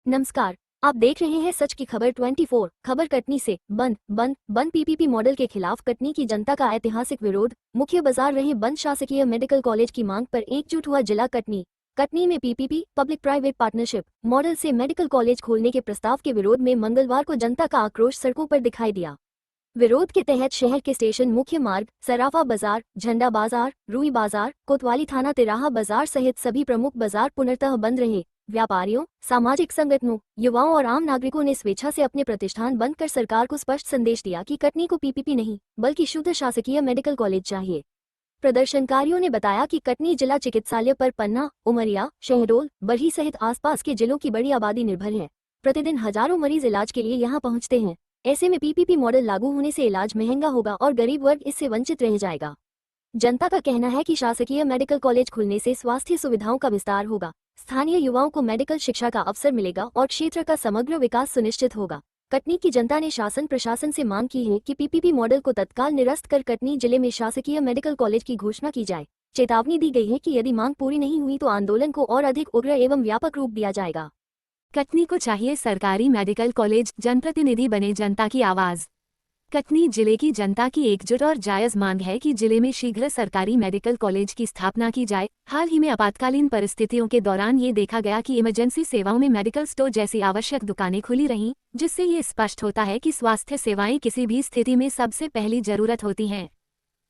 नमस्कार। आप देख रहे हैं सच की खबर 24 खबर। कटनी से बंद पीपीपी मॉडल के खिलाफ कटनी की जनता का ऐतिहासिक विरोध। मुख्य बाजार रहे बंद शासकीय मेडिकल कॉलेज की मांग पर एकजुट हुआ जिला कटनी। कटनी में PPP public private partnership model से मेडिकल कॉलेज खोलने के प्रस्ताव के विरोध में मंगलवार को जनता का आक्रोश सड़कों पर दिखाई दिया। विरोध के तहत शहर के स्टेशन मुख्य मार्ग, सराफा बाजार, झंडा बाजार, रूई बाजार, कोतवाली थाना, तिराहा बाजार सहित सभी प्रमुख बाजार पूर्णतः बंद रहे। व्यापारियों, सामाजिक संगठनों, युवाओं और आम नागरिकों ने स्वेच्छा से अपने प्रतिष्ठान बंद कर सरकार को स्पष्ट संदेश दिया कि कटनी को पीपीपी नहीं बल्कि शुद्ध शासकीय मेडिकल कॉलेज चाहिए। प्रदर्शनकारियों ने बताया कि कटनी जिला चिकित्सालय पर पन्ना, उमरिया, शहडोल, बरही सहित आसपास के जिलों की बड़ी आबादी निर्भर है। प्रतिदिन हजारों मरीज इलाज के लिए यहाँ पहुँचते हैं। ऐसे में पीपीपी मॉडल लागू होने से इलाज महंगा होगा और गरीब वर्ग इससे वंचित रह जाएगा। जनता का कहना है कि शासकीय मेडिकल कॉलेज खुलने से स्वास्थ्य सुविधाओं का विस्तार होगा, स्थानीय युवाओं को मेडिकल शिक्षा का अवसर मिलेगा और क्षेत्र का समग्र विकास सुनिश्चित होगा। कटनी की जनता ने शासन प्रशासन से मांग की है कि पीपीपी मॉडल को तत्काल निरस्त कर कटनी जिले में शासकीय मेडिकल कॉलेज की घोषणा की जाए। चेतावनी दी गई है कि यदि मांग पूरी नहीं हुई तो आंदोलन को और अधिक उग्र एवं व्यापक रूप दिया जाएगा। कटनी को चाहिए सरकारी मेडिकल कॉलेज, जनप्रतिनिधि बने जनता की आवाज। कटनी जिले की जनता की एकजुट और जायज मांग है कि जिले में शीघ्र सरकारी मेडिकल कॉलेज की स्थापना की जाए। हाल ही में आपातकालीन परिस्थितियों के दौरान ये देखा गया कि इमरजेंसी सेवाओं में मेडिकल स्टोर जैसी आवश्यक दुकानें खुली रहीं, जिससे ये स्पष्ट होता है कि स्वास्थ्य सेवाएं किसी भी स्थिति में सबसे पहली जरूरत होती हैं।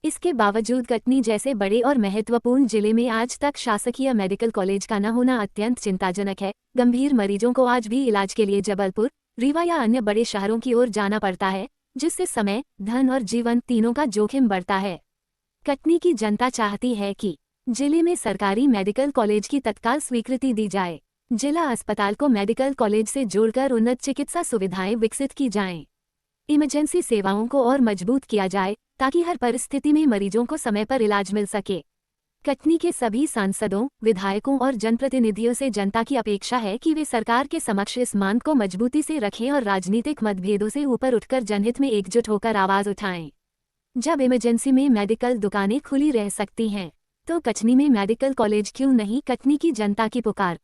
इसके बावजूद कटनी जैसे बड़े और महत्वपूर्ण जिले में आज तक शासकीय मेडिकल कॉलेज का न होना अत्यंत चिंताजनक है। गंभीर मरीजों को आज भी इलाज के लिए जबलपुर, रीवा या अन्य बड़े शहरों की ओर जाना पड़ता है, जिससे समय, धन और जीवन तीनों का जोखिम बढ़ता है। कटनी की जनता चाहती है कि जिले में सरकारी मेडिकल कॉलेज की तत्काल स्वीकृति दी जाए। जिला अस्पताल को मेडिकल कॉलेज से जोड़कर उन्नत चिकित्सा सुविधाएं विकसित की जाएं। इमरजेंसी सेवाओं को और मजबूत किया जाए ताकि हर परिस्थिति में मरीजों को समय पर इलाज मिल सके। कटनी के सभी सांसदों, विधायकों और जनप्रतिनिधियों से जनता की अपेक्षा है कि वे सरकार के समक्ष इस मांग को मजबूती से रखें और राजनीतिक मतभेदों से ऊपर उठकर जनहित में एकजुट होकर आवाज उठाएं। जब इमरजेंसी में मेडिकल दुकानें खुली रह सकती हैं, तो कटनी में मेडिकल कॉलेज क्यों नहीं? कटनी की जनता की पुकार।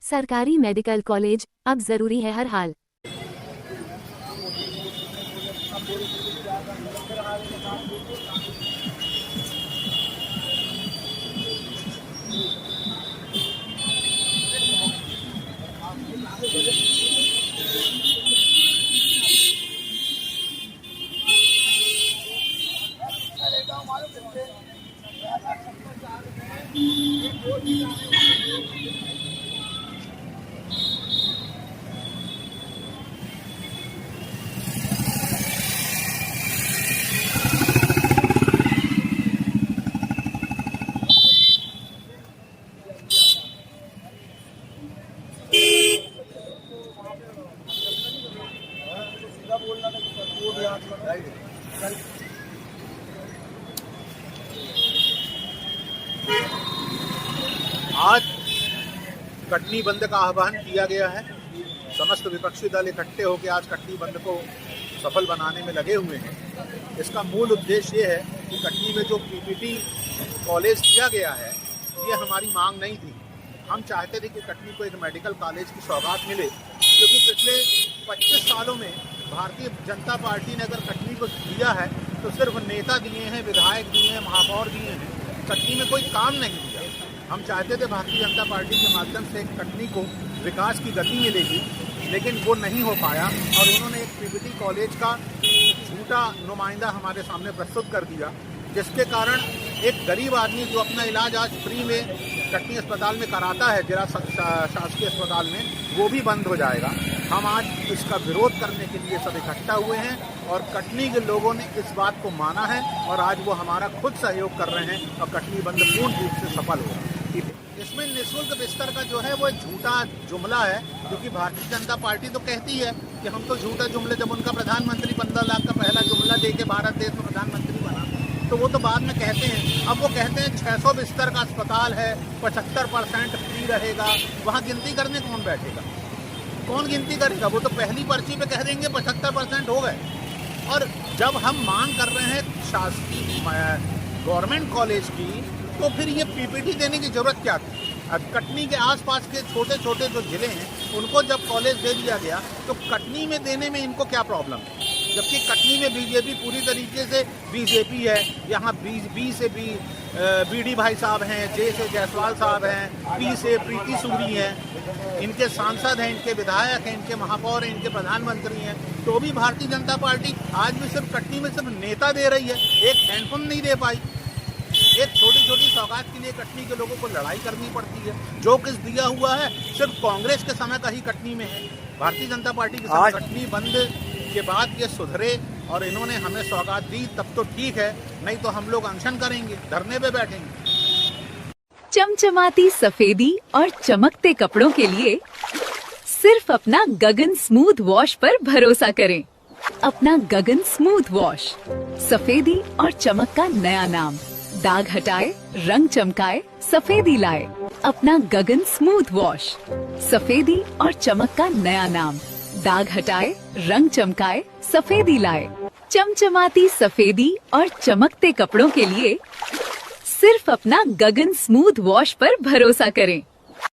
सरकारी मेडिकल कॉलेज अब जरूरी है हर हाल। आज कटनी बंद का आह्वान किया गया है। समस्त विपक्षी दल इकट्ठे होकर आज कटनी बंद को सफल बनाने में लगे हुए हैं। इसका मूल उद्देश्य ये है कि कटनी में जो पीपीपी कॉलेज दिया गया है, ये हमारी मांग नहीं थी। हम चाहते थे कि कटनी को एक मेडिकल कॉलेज की सौगात मिले, क्योंकि पिछले 25 सालों में भारतीय जनता पार्टी ने अगर कटनी को दिया है तो सिर्फ नेता दिए हैं, विधायक दिए हैं, महापौर दिए हैं, कटनी में कोई काम नहीं दिया। हम चाहते थे भारतीय जनता पार्टी के माध्यम से कटनी को विकास की गति मिलेगी, लेकिन वो नहीं हो पाया और उन्होंने एक पीपीटी कॉलेज का झूठा नुमाइंदा हमारे सामने प्रस्तुत कर दिया, जिसके कारण एक गरीब आदमी जो अपना इलाज आज फ्री में कटनी अस्पताल में कराता है, जिला शासकीय अस्पताल में, वो भी बंद हो जाएगा। हम आज इसका विरोध करने के लिए सब इकट्ठा हुए हैं और कटनी के लोगों ने इस बात को माना है और आज वो हमारा खुद सहयोग कर रहे हैं और कटनी बंद पूर्ण रूप से सफल होगा। इसमें निःशुल्क बिस्तर का जो है वो एक झूठा जुमला है, क्योंकि भारतीय जनता पार्टी तो कहती है कि हम तो झूठा जुमले, जब उनका प्रधानमंत्री 15 लाख का पहला जुमला देके भारत देश में प्रधानमंत्री बना, तो वो तो बाद में कहते हैं। अब वो कहते हैं 600 बिस्तर का अस्पताल है, 75% फ्री रहेगा, वहाँ गिनती करने कौन बैठेगा? कौन गिनती करेगा? वो तो पहली पर्ची पे कह देंगे 75% हो गए। और जब हम मांग कर रहे हैं शासकीय गवर्नमेंट कॉलेज की, तो फिर ये पीपीटी देने की जरूरत क्या थी? कटनी के आसपास के छोटे छोटे जो जिले हैं उनको जब कॉलेज दे दिया गया तो कटनी में देने में इनको क्या प्रॉब्लम है, जबकि कटनी में बीजेपी पूरी तरीके से बीजेपी है। यहाँ बी से बीडी भाई साहब हैं, जे से जायसवाल साहब हैं, पी से प्रीति सूरी हैं, इनके सांसद हैं, इनके विधायक हैं, इनके महापौर हैं, इनके प्रधानमंत्री हैं। तो भी भारतीय जनता पार्टी आज भी सिर्फ कटनी में सिर्फ नेता दे रही है, एक हैंडपंप नहीं दे पाई। एक छोटी छोटी सौगात के लिए कटनी के लोगों को लड़ाई करनी पड़ती है। जो कुछ दिया हुआ है सिर्फ कांग्रेस के समय का ही कटनी में है। भारतीय जनता पार्टी के समय कटनी बंद के बाद ये सुधरे और इन्होंने हमें सौगात दी तब तो ठीक है, नहीं तो हम लोग अनशन करेंगे, धरने पे बैठेंगे। चमचमाती सफेदी और चमकते कपड़ों के लिए सिर्फ अपना गगन स्मूथ वॉश पर भरोसा करें। अपना गगन स्मूथ वॉश, सफेदी और चमक का नया नाम। दाग हटाए, रंग चमकाए, सफेदी लाए। अपना गगन स्मूथ वॉश, सफेदी और चमक का नया नाम। दाग हटाए, रंग चमकाए, सफेदी लाए। चमचमाती सफेदी और चमकते कपड़ों के लिए सिर्फ अपना गगन स्मूथ वॉश पर भरोसा करें।